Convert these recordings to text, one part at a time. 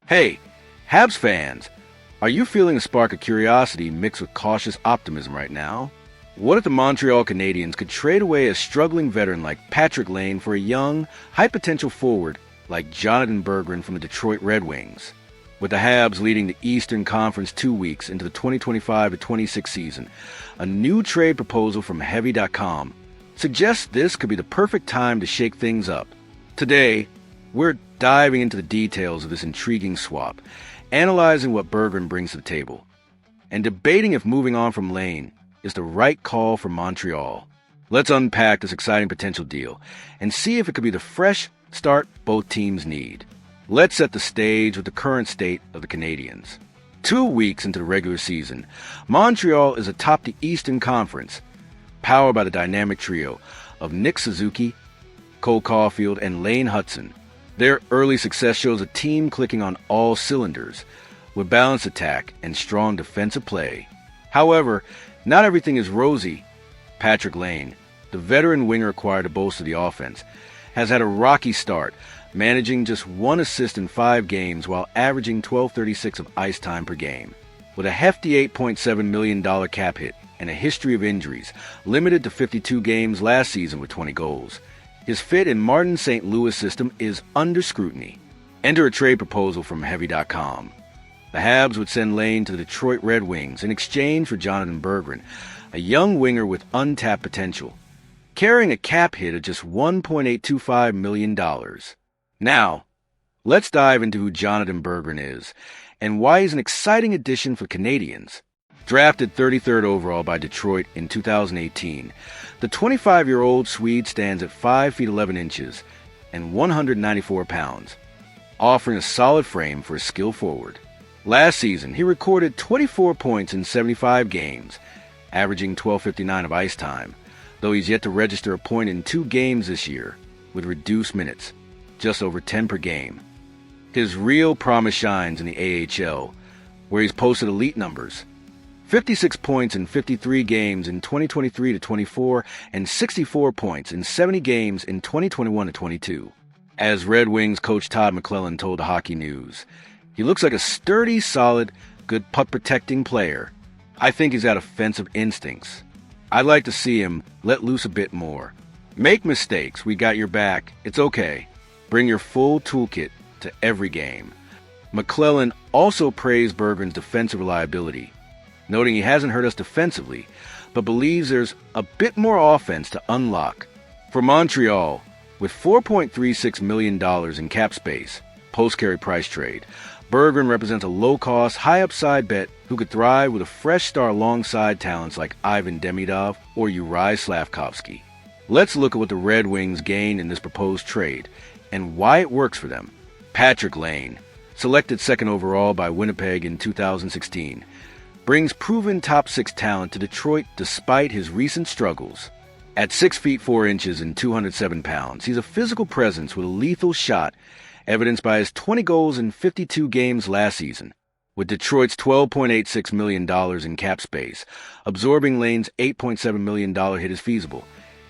Hey, Habs fans, are you feeling a spark of curiosity mixed with cautious optimism right now? What if the Montreal Canadiens could trade away a struggling veteran like Patrik Laine for a young, high-potential forward like Jonatan Berggren from the Detroit Red Wings? With the Habs leading the Eastern Conference 2 weeks into the 2025-26 season, a new trade proposal from Heavy.com suggests this could be the perfect time to shake things up. Today, we're diving into the details of this intriguing swap, analyzing what Berggren brings to the table, and debating if moving on from Laine is the right call for Montreal. Let's unpack this exciting potential deal and see if it could be the fresh start both teams need. Let's set the stage with the current state of the Canadiens. 2 weeks into the regular season, Montreal is atop the Eastern Conference, powered by the dynamic trio of Nick Suzuki, Cole Caufield, and Lane Hutson. Their early success shows a team clicking on all cylinders, with balanced attack and strong defensive play. However, not everything is rosy. Patrik Laine, the veteran winger acquired to bolster the offense, has had a rocky start, managing just 1 assist in 5 games while averaging 12.36 of ice time per game. With a hefty $8.7 million cap hit and a history of injuries, limited to 52 games last season with 20 goals, his fit in Martin St. Louis' system is under scrutiny. Enter a trade proposal from Heavy.com. The Habs would send Laine to the Detroit Red Wings in exchange for Jonatan Berggren, a young winger with untapped potential, carrying a cap hit of just $1.825 million. Now, let's dive into who Jonatan Berggren is and why he's an exciting addition for Canadiens. Drafted 33rd overall by Detroit in 2018, the 25-year-old Swede stands at 5 feet 11 inches and 194 pounds, offering a solid frame for a skilled forward. Last season, he recorded 24 points in 75 games, averaging 12.59 of ice time, though he's yet to register a point in 2 games this year, with reduced minutes, just over 10 per game. His real promise shines in the AHL, where he's posted elite numbers: 56 points in 53 games in 2023-24 and 64 points in 70 games in 2021-22. As Red Wings coach Todd McLellan told Hockey News, he looks like a sturdy, solid, good puck-protecting player. I think he's got offensive instincts. I'd like to see him let loose a bit more. Make mistakes, we got your back, it's okay. Bring your full toolkit to every game. McLellan also praised Berggren's defensive reliability, noting he hasn't hurt us defensively, but believes there's a bit more offense to unlock. For Montreal, with $4.36 million in cap space, post-carry price trade, Berggren represents a low-cost, high-upside bet who could thrive with a fresh start alongside talents like Ivan Demidov or Juraj Slafkovský. Let's look at what the Red Wings gained in this proposed trade and why it works for them. Patrik Laine, selected 2nd overall by Winnipeg in 2016, brings proven top 6 talent to Detroit despite his recent struggles. At 6 feet 4 inches and 207 pounds, he's a physical presence with a lethal shot, evidenced by his 20 goals in 52 games last season. With Detroit's $12.86 million in cap space, absorbing Laine's $8.7 million hit is feasible,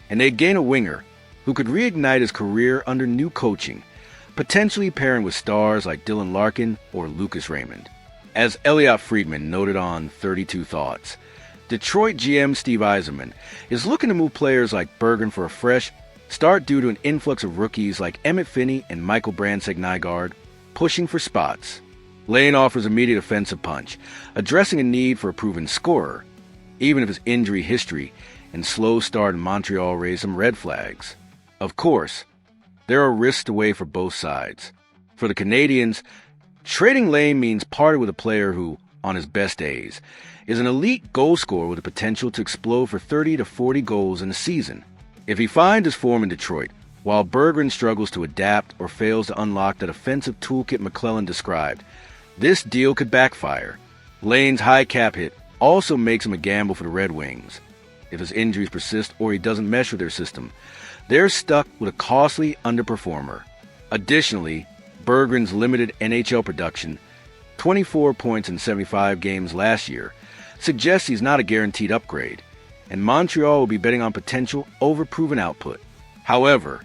and they gain a winger who could reignite his career under new coaching, potentially pairing with stars like Dylan Larkin or Lucas Raymond. As Elliot Friedman noted on 32 Thoughts, Detroit GM Steve Yzerman is looking to move players like Berggren for a fresh start due to an influx of rookies like Emmett Finney and Michael Brandsegg-Nygaard pushing for spots. Laine offers immediate offensive punch, addressing a need for a proven scorer, even if his injury history and slow start in Montreal raise some red flags. Of course, there are risks to weigh for both sides. For the Canadiens, trading Laine means parting with a player who, on his best days, is an elite goal scorer with the potential to explode for 30 to 40 goals in a season. If he finds his form in Detroit, while Berggren struggles to adapt or fails to unlock that offensive toolkit McLellan described, this deal could backfire. Laine's high cap hit also makes him a gamble for the Red Wings. If his injuries persist or he doesn't mesh with their system, they're stuck with a costly underperformer. Additionally, Berggren's limited NHL production, 24 points in 75 games last year, suggests he's not a guaranteed upgrade, and Montreal will be betting on potential over proven output. However,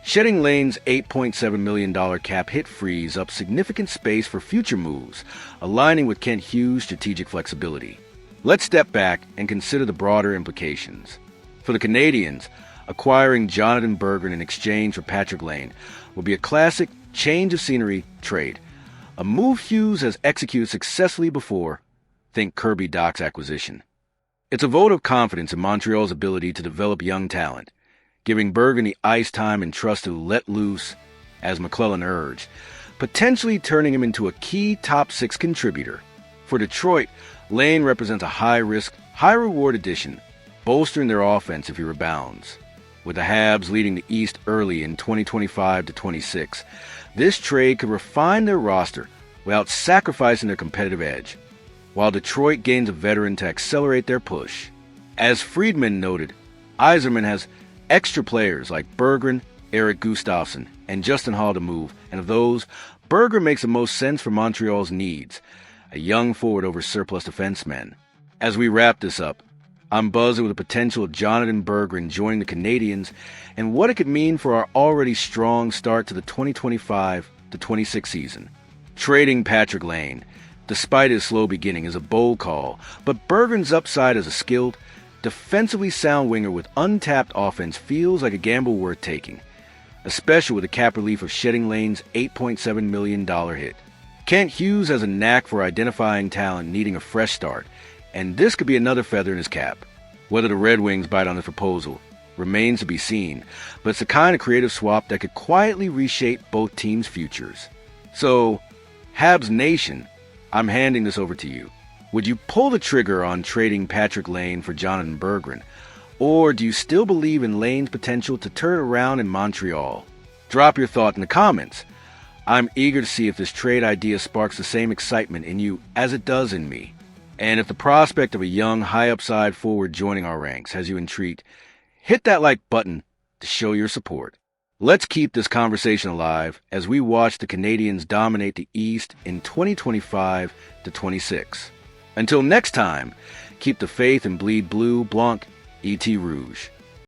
Shedding Laine's $8.7 million cap hit frees up significant space for future moves, aligning with Kent Hughes' strategic flexibility. Let's step back and consider the broader implications. For the Canadiens, acquiring Jonatan Berggren in exchange for Patrik Laine will be a classic change of scenery trade, a move Hughes has executed successfully before. Think Kirby Dach's acquisition. It's a vote of confidence in Montreal's ability to develop young talent, giving Berggren the ice time and trust to let loose, as McClellan urged, potentially turning him into a key top-6 contributor. For Detroit, Laine represents a high-risk, high-reward addition, bolstering their offense if he rebounds. With the Habs leading the East early in 2025-26, this trade could refine their roster without sacrificing their competitive edge, while Detroit gains a veteran to accelerate their push. As Friedman noted, Yzerman has extra players like Berggren, Eric Gustafsson, and Justin Hall to move, and of those, Berggren makes the most sense for Montreal's needs, a young forward over surplus defensemen. As we wrap this up, I'm buzzing with the potential of Jonatan Berggren joining the Canadiens and what it could mean for our already strong start to the 2025-26 season. Trading Patrik Laine, despite his slow beginning, is a bold call, but Berggren's upside as a skilled, defensively sound winger with untapped offense feels like a gamble worth taking, especially with the cap relief of shedding Laine's $8.7 million hit. Kent Hughes has a knack for identifying talent needing a fresh start, and this could be another feather in his cap. Whether the Red Wings bite on this proposal remains to be seen, but it's the kind of creative swap that could quietly reshape both teams' futures. So, Habs Nation, I'm handing this over to you. Would you pull the trigger on trading Patrik Laine for Jonatan Berggren, or do you still believe in Laine's potential to turn around in Montreal? Drop your thought in the comments. I'm eager to see if this trade idea sparks the same excitement in you as it does in me. And if the prospect of a young, high-upside forward joining our ranks has you intrigued, hit that like button to show your support. Let's keep this conversation alive as we watch the Canadiens dominate the East in 2025-26. Until next time, keep the faith and bleed blue, blanc, et rouge.